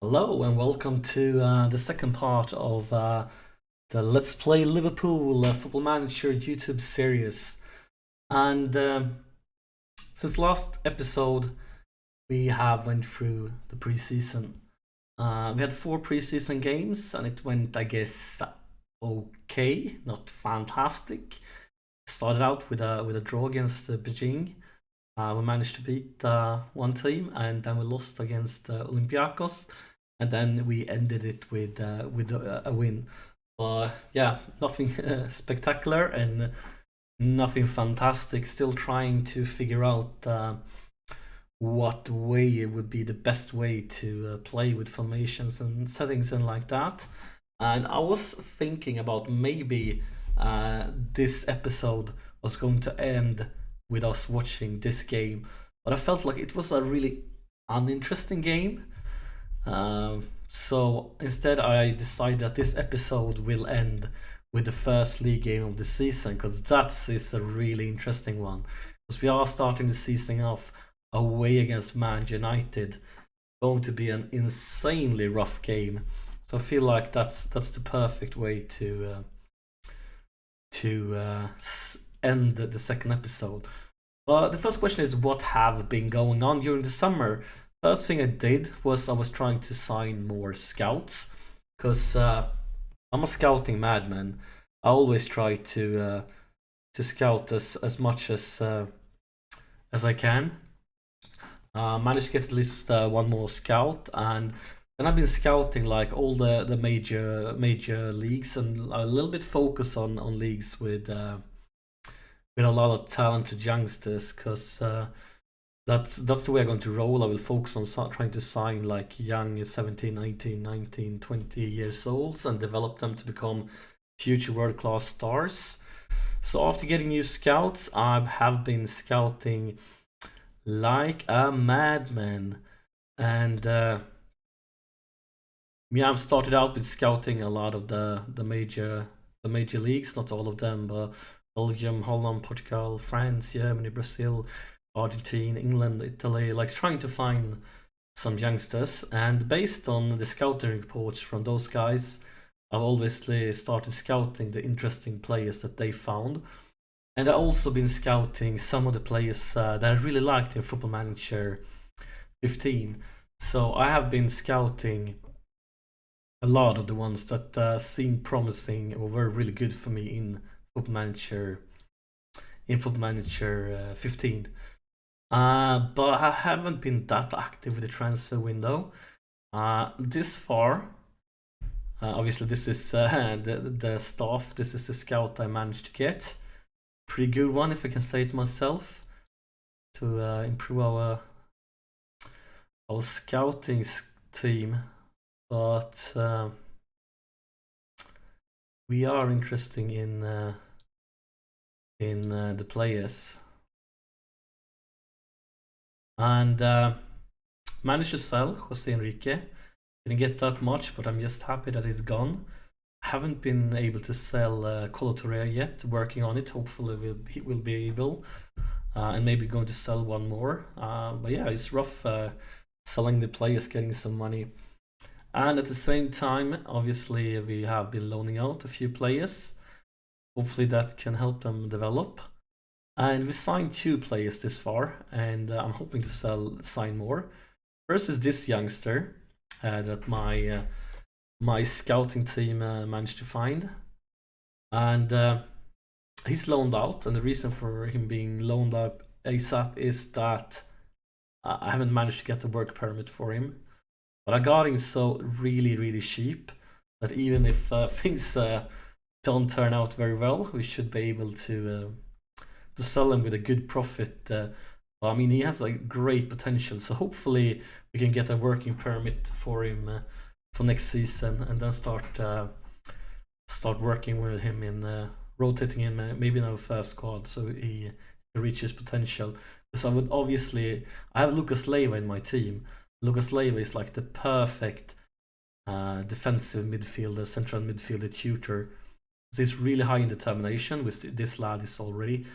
Hello and welcome to the second part of the Let's Play Liverpool Football Manager YouTube series. And since last episode, we have went through the preseason. We had 4 preseason games, and it went, I guess, okay, not fantastic. Started out with a draw against Beijing. We managed to beat one team, and then we lost against Olympiacos, and then we ended it with a win. Yeah, nothing spectacular and nothing fantastic. Still trying to figure out what way it would be the best way to play with formations and settings and like that. And I was thinking about maybe this episode was going to end with us watching this game, but I felt like it was a really uninteresting game. So instead, I decided that this episode will end with the first league game of the season, because that is a really interesting one. Because we are starting the season off away against Man United, going to be an insanely rough game. So I feel like that's the perfect way to end the second episode. But the first question is, what have been going on during the summer? First thing I did was I was trying to sign more scouts, because I'm a scouting madman. I always try to scout as much as I can. Managed to get at least one more scout, and then I've been scouting like all the major leagues, and a little bit focus on leagues with a lot of talented youngsters, because that's the way I'm going to roll. I will focus on trying to sign like young 17, 18, 19, 20 years olds and develop them to become future world-class stars. So after getting new scouts, I have been scouting like a madman. And yeah, I've started out with scouting a lot of the major leagues, not all of them, but Belgium, Holland, Portugal, France, Germany, Brazil, Argentina, England, Italy, like trying to find some youngsters. And based on the scouting reports from those guys, I've obviously started scouting the interesting players that they found. And I've also been scouting some of the players that I really liked in Football Manager 15. So I have been scouting a lot of the ones that seem promising or were really good for me in Football Manager 15. But I haven't been that active with the transfer window this far. Obviously, this is the staff. This is the scout I managed to get. Pretty good one, if I can say it myself, to improve our scouting team. But we are interested in the players. And managed to sell Jose Enrique. Didn't get that much, but I'm just happy that he's gone. Haven't been able to sell Colo Torreira yet. Working on it. Hopefully we'll be able. And maybe going to sell one more. But yeah, it's rough selling the players, getting some money. And at the same time, obviously, we have been loaning out a few players. Hopefully that can help them develop. And we signed 2 players this far, and I'm hoping to sign more. First is this youngster that my scouting team managed to find, and he's loaned out. And the reason for him being loaned out ASAP is that I haven't managed to get the work permit for him, but I got him so really cheap that even if things don't turn out very well, we should be able to sell him with a good profit. I mean, he has like great potential, so hopefully we can get a working permit for him for next season, and then start working with him in rotating him maybe in our first squad, so he reaches potential. So I have Lucas Leiva in my team. Lucas Leiva is like the perfect defensive midfielder, central midfielder tutor. So he's really high in determination, which this lad is already.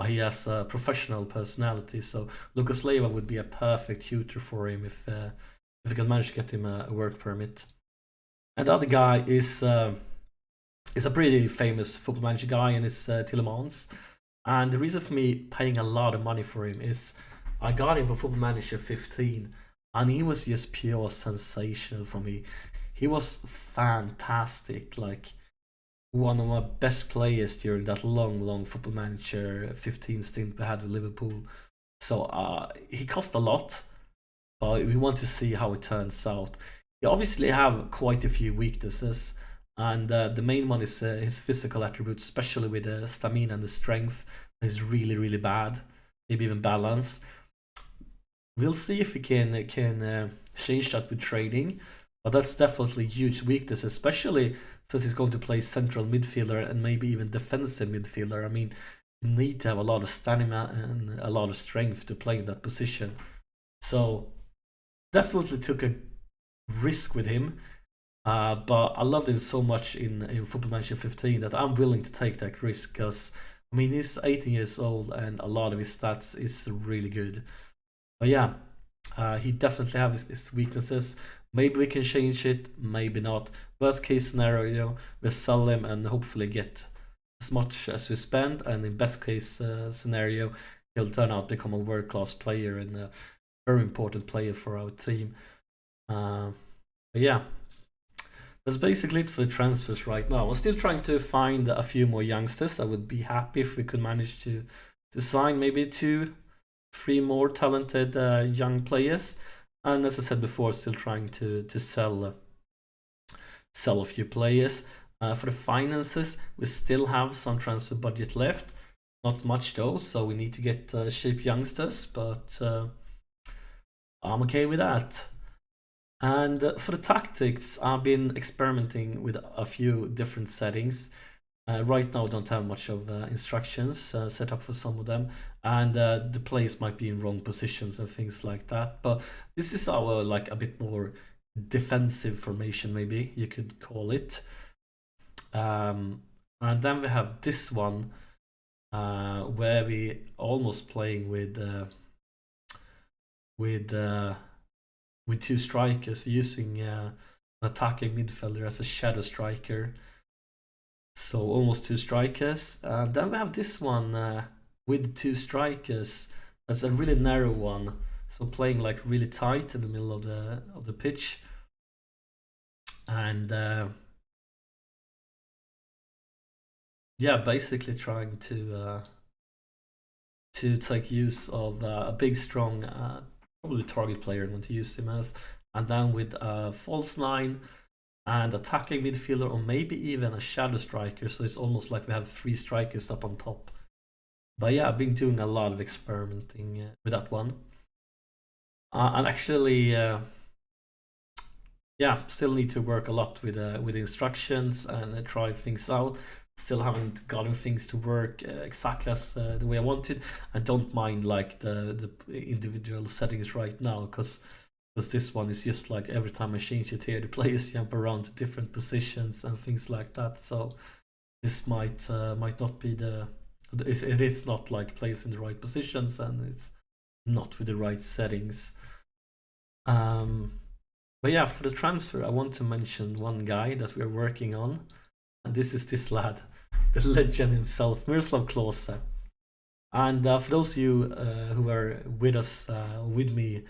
He has a professional personality, so Lucas Leiva would be a perfect tutor for him if we can manage to get him a work permit. And the other guy is a pretty famous Football Manager guy, and it's Tillemans. And the reason for me paying a lot of money for him is I got him for Football Manager 15, and he was just pure sensational for me. He was fantastic, like one of my best players during that long Football Manager 15 stint we had with Liverpool. So he cost a lot, but we want to see how it turns out. He obviously have quite a few weaknesses, and the main one is his physical attributes, especially with the stamina and the strength is really bad, maybe even balance. We'll see if we can change that with training, but that's definitely a huge weakness, especially since he's going to play central midfielder and maybe even defensive midfielder. I mean, you need to have a lot of stamina and a lot of strength to play in that position. So definitely took a risk with him, but I loved him so much in Football Manager 15 that I'm willing to take that risk, because I mean, he's 18 years old and a lot of his stats is really good. But yeah, he definitely has his weaknesses. Maybe we can change it, maybe not. Worst case scenario, we sell him and hopefully get as much as we spend, and in best case scenario, he'll turn out to become a world-class player and a very important player for our team. But yeah, that's basically it for the transfers right now. I'm still trying to find a few more youngsters. I would be happy if we could manage to sign maybe 2-3 more talented young players. And as I said before, still trying to sell a few players. For the finances, we still have some transfer budget left. Not much though, so we need to get cheap youngsters, but I'm okay with that. And for the tactics, I've been experimenting with a few different settings. Right now, I don't have much of instructions set up for some of them, and the players might be in wrong positions and things like that. But this is our like a bit more defensive formation, maybe you could call it. And then we have this one where we almost playing with 2 strikers, using an attacking midfielder as a shadow striker. So almost 2 strikers. Then we have this one with 2 strikers. That's a really narrow one. So playing like really tight in the middle of the pitch. And yeah, basically trying to take use of a big, strong, probably target player. I'm going to use him as, and then with a false 9 and attacking midfielder, or maybe even a shadow striker. So it's almost like we have 3 strikers up on top. But yeah, I've been doing a lot of experimenting with that one. And actually, yeah, still need to work a lot with instructions and try things out. Still haven't gotten things to work exactly as the way I wanted. I don't mind like the individual settings right now, because this one is just like every time I change it here, the players jump around to different positions and things like that. So this might not be it is not like placed in the right positions, and it's not with the right settings. But yeah, for the transfer, I want to mention one guy that we're working on, and this is this lad, the legend himself, Miroslav Klose. And for those of you who are with us, with me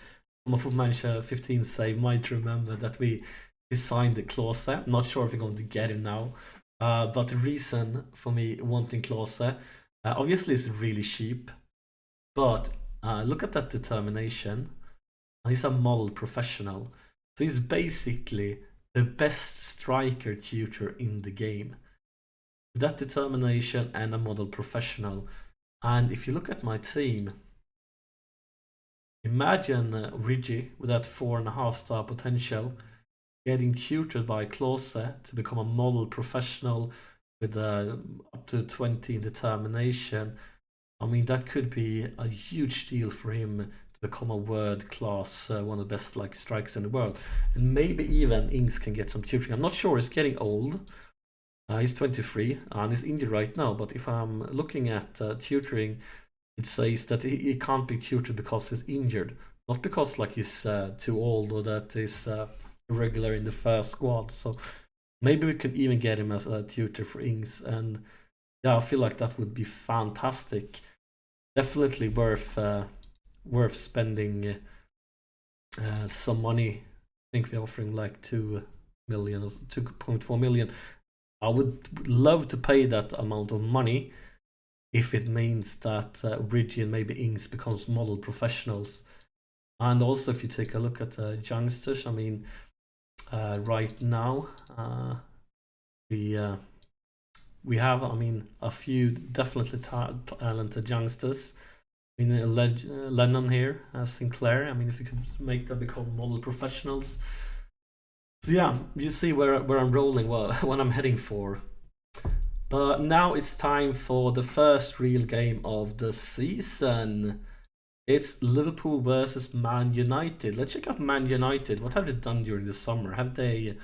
from a Football Manager 15 save, might remember that we signed Klose. I'm not sure if we're going to get him now, but the reason for me wanting Klose, obviously is really cheap, but look at that determination. He's a model professional. So he's basically the best striker tutor in the game. That determination and a model professional. And if you look at my team, imagine Rigi with that 4.5-star potential getting tutored by Klose to become a model professional with up to 20 in determination. I mean, that could be a huge deal for him, become a world class, one of the best like strikers in the world. And maybe even Ings can get some tutoring. I'm not sure, he's getting old. He's 23 and he's injured right now, but if I'm looking at tutoring, it says that he can't be tutored because he's injured. Not because like he's too old or that he's irregular in the first squad. So maybe we could even get him as a tutor for Ings, and yeah, I feel like that would be fantastic. Definitely worth spending some money. I think we're offering like 2 million or 2.4 million. I would love to pay that amount of money if it means that Origi and maybe Ings becomes model professionals. And also, if you take a look at youngsters, I mean, right now we have, I mean, a few definitely talented youngsters. I mean, Lennon here, Sinclair. I mean, if you could make them become model professionals. So yeah, you see where I'm rolling, well, what I'm heading for. But now it's time for the first real game of the season. It's Liverpool versus Man United. Let's check out Man United. What have they done during the summer? Have they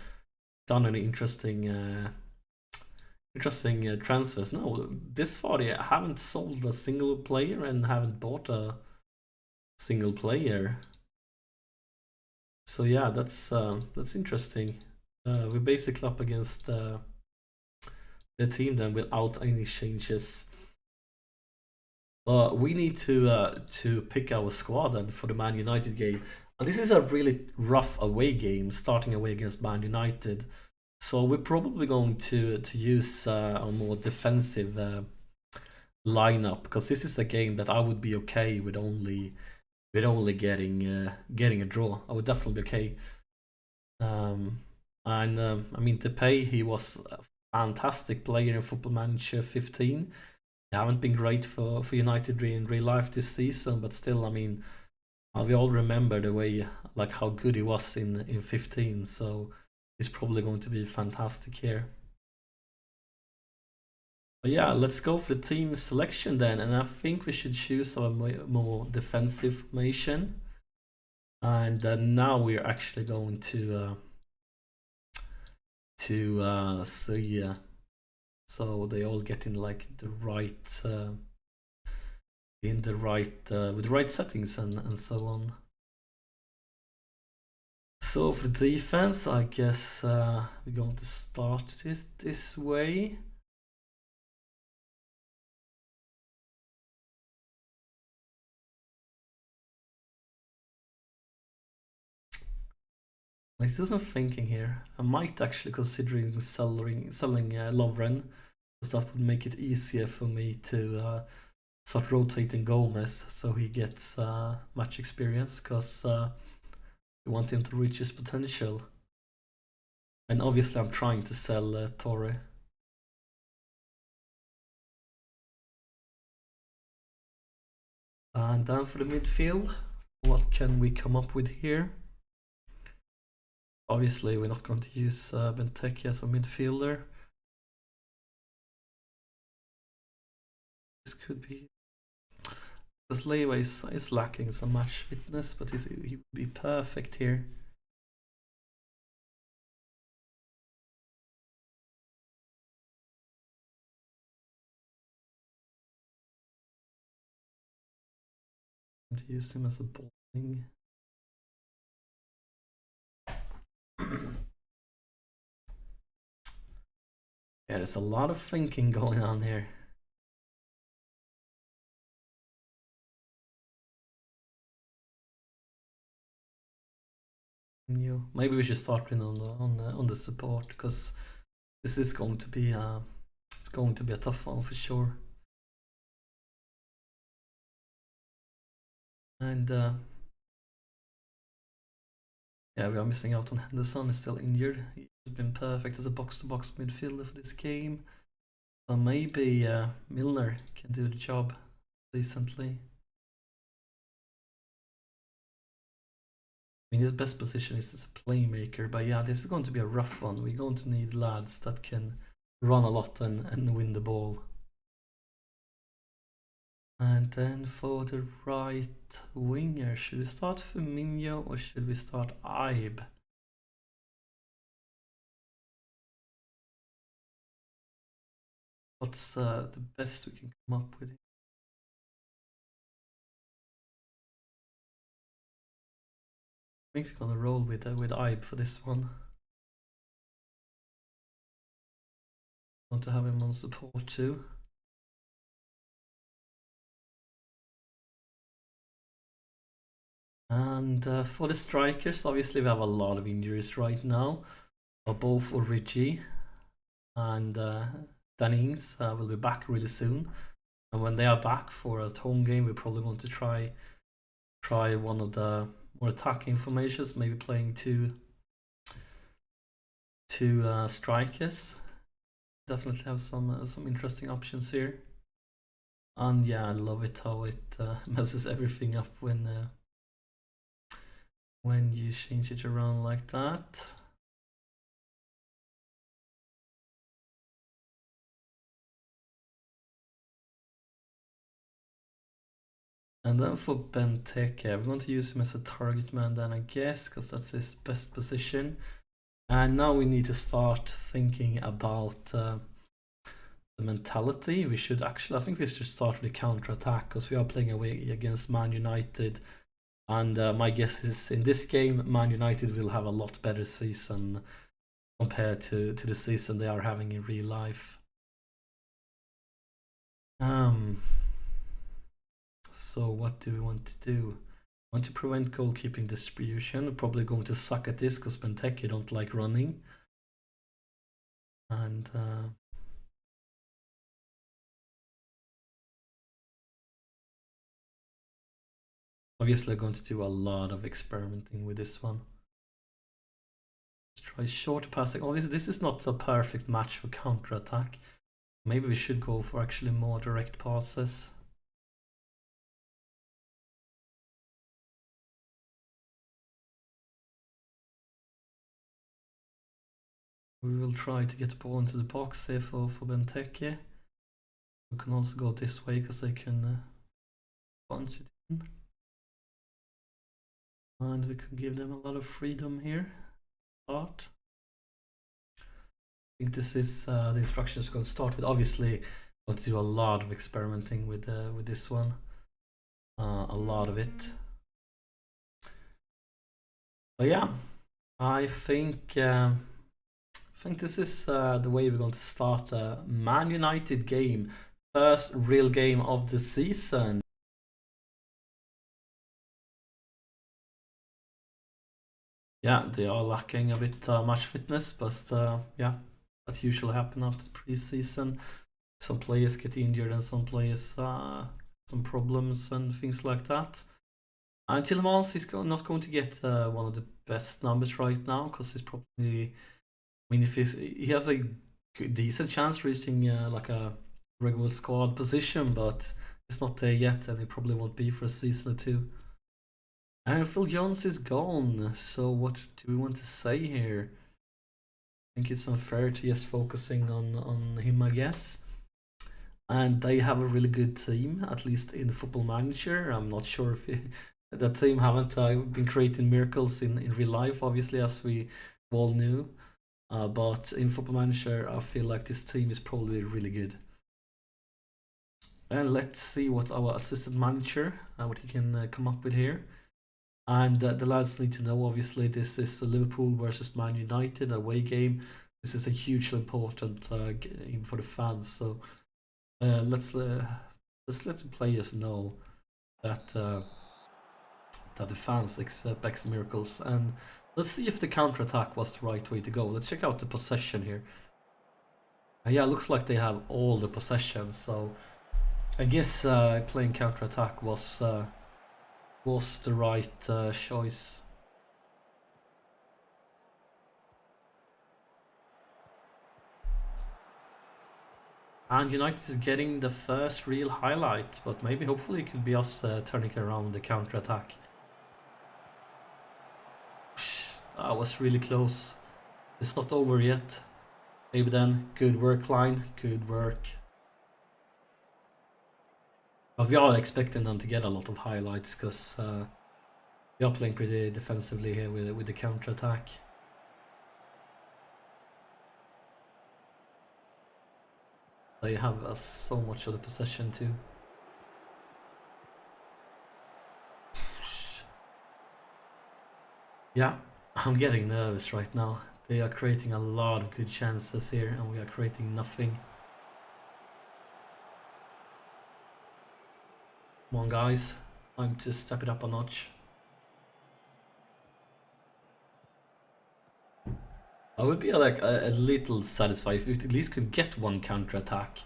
done any interesting transfers? No, this far they haven't sold a single player and haven't bought a single player. So yeah, that's interesting. We're basically up against the team then without any changes. We need to pick our squad then for the Man United game. And this is a really rough away game, starting away against Man United. So we're probably going to use a more defensive lineup, because this is a game that I would be okay with only getting a draw. I would definitely be okay. I mean, Depay, he was a fantastic player in Football Manager 15. He haven't been great for United in real life this season, but still, I mean, we all remember the way, like how good he was in 15. So he's probably going to be fantastic here. But yeah, let's go for the team selection then, and I think we should choose a more defensive formation. And now we're actually going to see. So they all get in like the right with the right settings and so on. So for defense, I guess we're going to start it this way. Like, there's no thinking here. I might actually considering selling Lovren, because that would make it easier for me to start rotating Gomez so he gets match experience, because we want him to reach his potential. And obviously I'm trying to sell Torre. And then for the midfield, what can we come up with here? Obviously, we're not going to use Benteke as a midfielder. This could be... Because Lewa is lacking some match fitness, but he would be perfect here. And use him as a bowling. Yeah, there's a lot of thinking going on here. Maybe we should start in on the support, because this is going to be it's going to be a tough one for sure. And yeah, we are missing out on Henderson. He's still injured. He would have been perfect as a box-to-box midfielder for this game. But maybe Milner can do the job decently. I mean, his best position is as a playmaker, but yeah, this is going to be a rough one. We're going to need lads that can run a lot and win the ball. And then for the right winger, should we start Firmino or should we start Ibe? What's the best we can come up with? think we're gonna roll with Ibe for this one. Want to have him on support too. And for the strikers, obviously we have a lot of injuries right now. Both Origi and Dannings will be back really soon. And when they are back for a home game, we probably want to try one of the more attacking formations, maybe playing two strikers. Definitely have some interesting options here. And yeah, I love it how it messes everything up when you change it around like that. And then for Benteke, we're going to use him as a target man then, I guess, because that's his best position. And now we need to start thinking about the mentality. We should actually, I think we should start with the counter-attack, because we are playing away against Man United. And my guess is in this game, Man United will have a lot better season compared to the season they are having in real life. So what do we want to do? I want to prevent goalkeeping distribution. We're probably going to suck at this because Benteke don't like running. And obviously I'm going to do a lot of experimenting with this one. Let's try short passing. Obviously this is not a perfect match for counter-attack. Maybe we should go for actually more direct passes. We will try to get the ball into the box here for Benteke. We can also go this way because they can punch it in. And we can give them a lot of freedom here. Start. I think this is the instructions we're going to start with. Obviously, we're going to do a lot of experimenting with this one. A lot of it. But yeah, I think this is the way we're going to start a Man United game. First real game of the season. Yeah, they are lacking a bit match fitness, but yeah, that usually happens after preseason. Some players get injured and some players some problems and things like that. And Tillemans is not going to get one of the best numbers right now because he's probably, I mean, if he has a decent chance reaching like a regular squad position, but it's not there yet, and he probably won't be for a season or two. And Phil Jones is gone, so what do we want to say here? I think it's unfair to just focusing on him, I guess. And they have a really good team, at least in Football Manager. I'm not sure if that team haven't been creating miracles in real life, obviously, as we all knew. But in Football Manager, I feel like this team is probably really good. And let's see what our assistant manager, what he can come up with here. And the lads need to know, obviously, this is Liverpool versus Man United away game. This is a hugely important game for the fans. So let's let the players know that that the fans expect miracles. And let's see if the counter-attack was the right way to go. Let's check out the possession here. Yeah, it looks like they have all the possession. So I guess playing counter-attack was the right choice. And United is getting the first real highlight, but maybe hopefully it could be us turning around the counter-attack. That was really close. It's not over yet. Maybe then, good work line, good work. But we are expecting them to get a lot of highlights because we are playing pretty defensively here with the counter-attack. They have so much of the possession too. Yeah, I'm getting nervous right now. They are creating a lot of good chances here, and we are creating nothing. Come on, guys. Time to step it up a notch. I would be like a little satisfied if we at least could get one counter attack.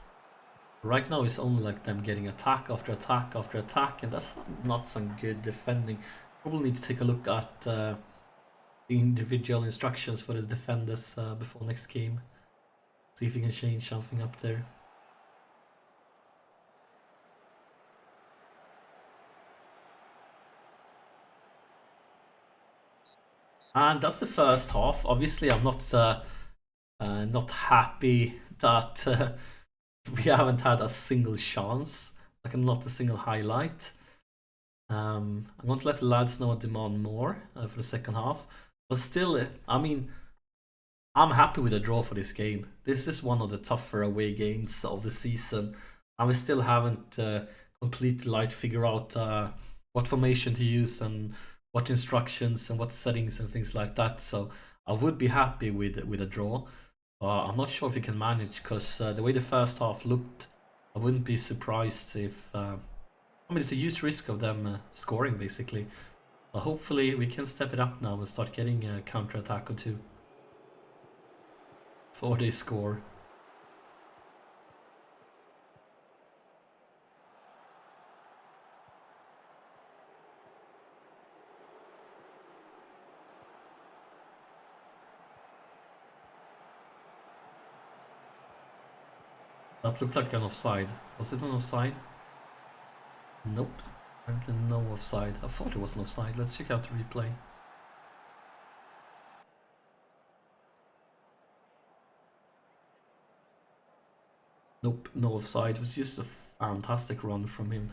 Right now it's only like them getting attack after attack after attack, and that's not some good defending. Probably need to take a look at the individual instructions for the defenders before next game. See if we can change something up there. And that's the first half. Obviously, I'm not happy that we haven't had a single chance, like not a single highlight. I'm going to let the lads know I demand more for the second half. But still, I mean, I'm happy with a draw for this game. This is one of the tougher away games of the season. And we still haven't completely like figure out what formation to use and what instructions and what settings and things like that. So I would be happy with a draw. I'm not sure if we can manage because the way the first half looked, I wouldn't be surprised if. I mean, it's a huge risk of them scoring basically. But hopefully we can step it up now and start getting a counter attack or two before they score. That looked like an offside. Was it an offside? Nope. Apparently no offside. I thought it was an offside. Let's check out the replay. Nope, no offside. It was just a fantastic run from him.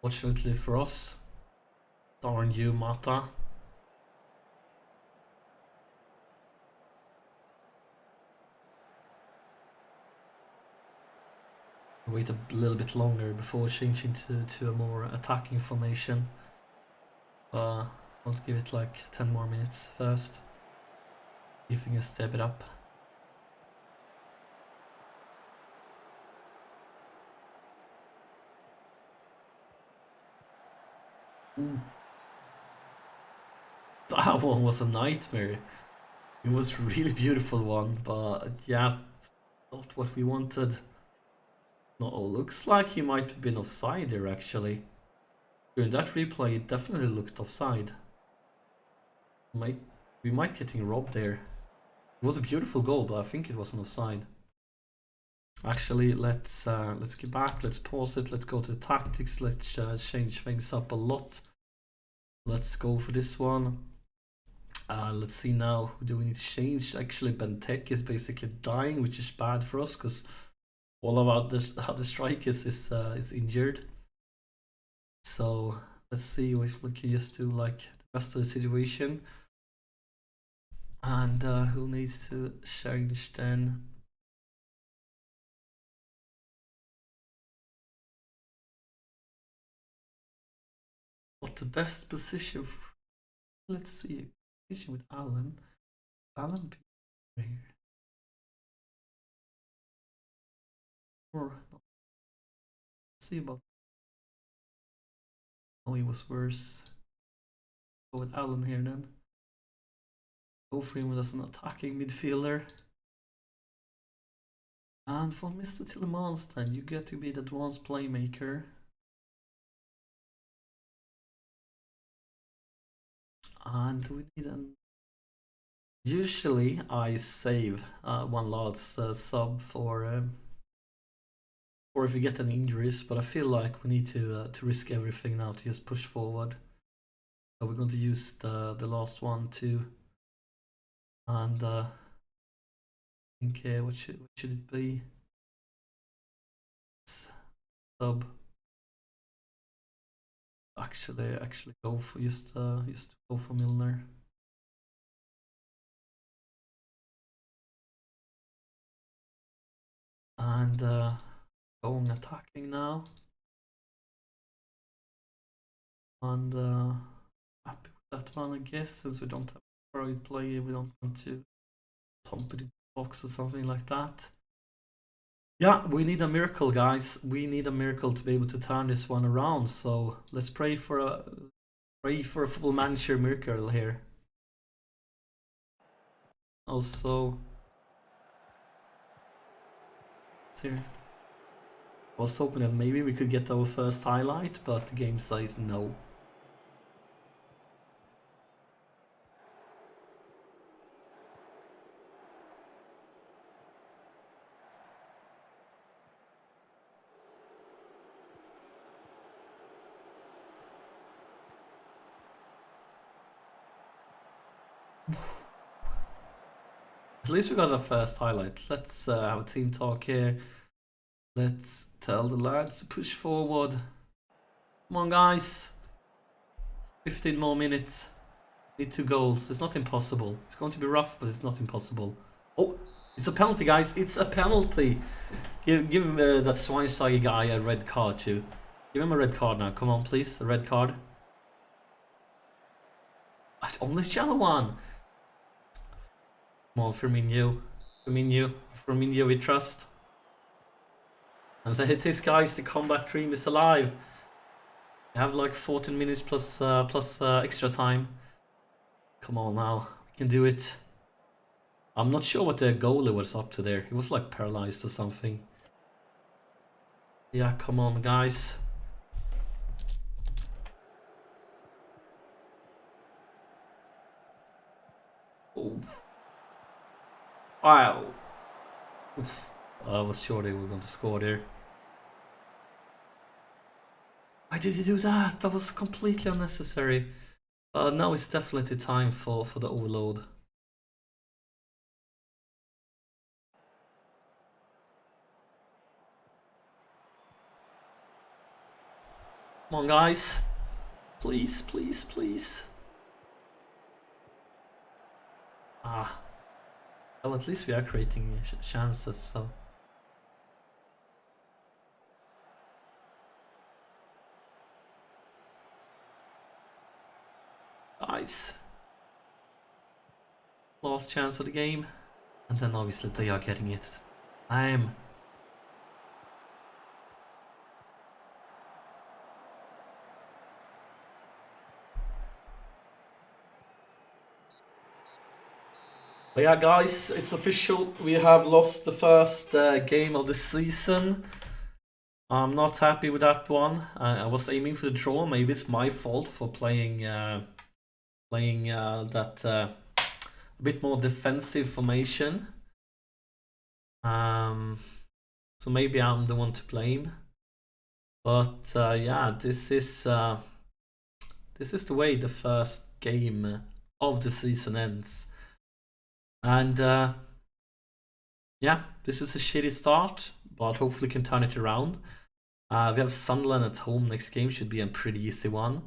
Fortunately for us. Darn you, Mata. Wait a little bit longer before changing to a more attacking formation. I want to give it like 10 more minutes first. See if we can step it up. Ooh. That one was a nightmare. It was a really beautiful one, but yeah, not what we wanted. No, looks like he might have been offside there actually. During that replay, it definitely looked offside. We might getting robbed there. It was a beautiful goal, but I think it was an offside. Actually, let's get back. Let's pause it. Let's go to tactics. Let's change things up a lot. Let's go for this one. Let's see now. Who do we need to change? Actually, Bentek is basically dying, which is bad for us because all of our other strikers is injured. So let's see if we can just do like the rest of the situation. And who needs to change then? What the best position? Let's see. Position with Alan. Alan here. Or not. Let's see about. Oh, he was worse. Go with Alan here then. Go for him as an attacking midfielder. And for Mr. Tillemans then, you get to be the advanced playmaker. And we need an... Usually I save one last sub for or if we get any injuries, but I feel like we need to risk everything now to just push forward. So we're going to use the last one too. And I think what should it be? Sub. Actually go for just go for Milner. And going attacking now. And happy with that one, I guess, since we don't have a private player, we don't want to pump it in the box or something like that. Yeah, we need a miracle, guys. We need a miracle to be able to turn this one around. So let's pray for a Football Manager miracle here. Also, here. I was hoping that maybe we could get our first highlight, but the game says no. At least we got our first highlight. Let's have a team talk here. Let's tell the lads to push forward. Come on, guys. 15 more minutes. Need 2 goals. It's not impossible. It's going to be rough, but it's not impossible. Oh, it's a penalty, guys. It's a penalty. Give that Schweinsteiger guy a red card too. Give him a red card now. Come on, please. A red card. It's only yellow one. Come on, Firmino. Firmino, we trust. And there it is, guys. The comeback dream is alive. We have like 14 minutes plus extra time. Come on now, we can do it. I'm not sure what the goalie was up to there. He was like paralyzed or something. Yeah, come on, guys. Oh. Wow. I was sure they were going to score there. Why did he do that? That was completely unnecessary. Now it's definitely time for the overload. Come on, guys. Please, please, please. Ah. Well, at least we are creating chances, so. Nice. Last chance of the game. And then obviously they are getting it. But yeah, guys, it's official. We have lost the first game of the season. I'm not happy with that one. I was aiming for the draw. Maybe it's my fault for playing that a bit more defensive formation. So maybe I'm the one to blame. But yeah, this is the way the first game of the season ends. And yeah, this is a shitty start, but hopefully can turn it around. We have Sunderland at home next game, should be a pretty easy one.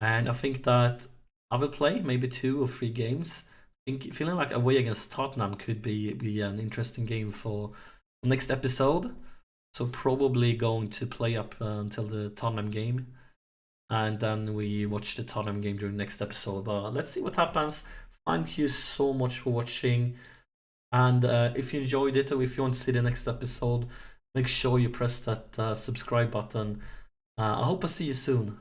And I think that I will play maybe 2 or 3 games. Feeling like away against Tottenham could be an interesting game for the next episode. So probably going to play up until the Tottenham game. And then we watch the Tottenham game during the next episode. But let's see what happens. Thank you so much for watching. And if you enjoyed it or if you want to see the next episode, make sure you press that subscribe button. I hope I see you soon.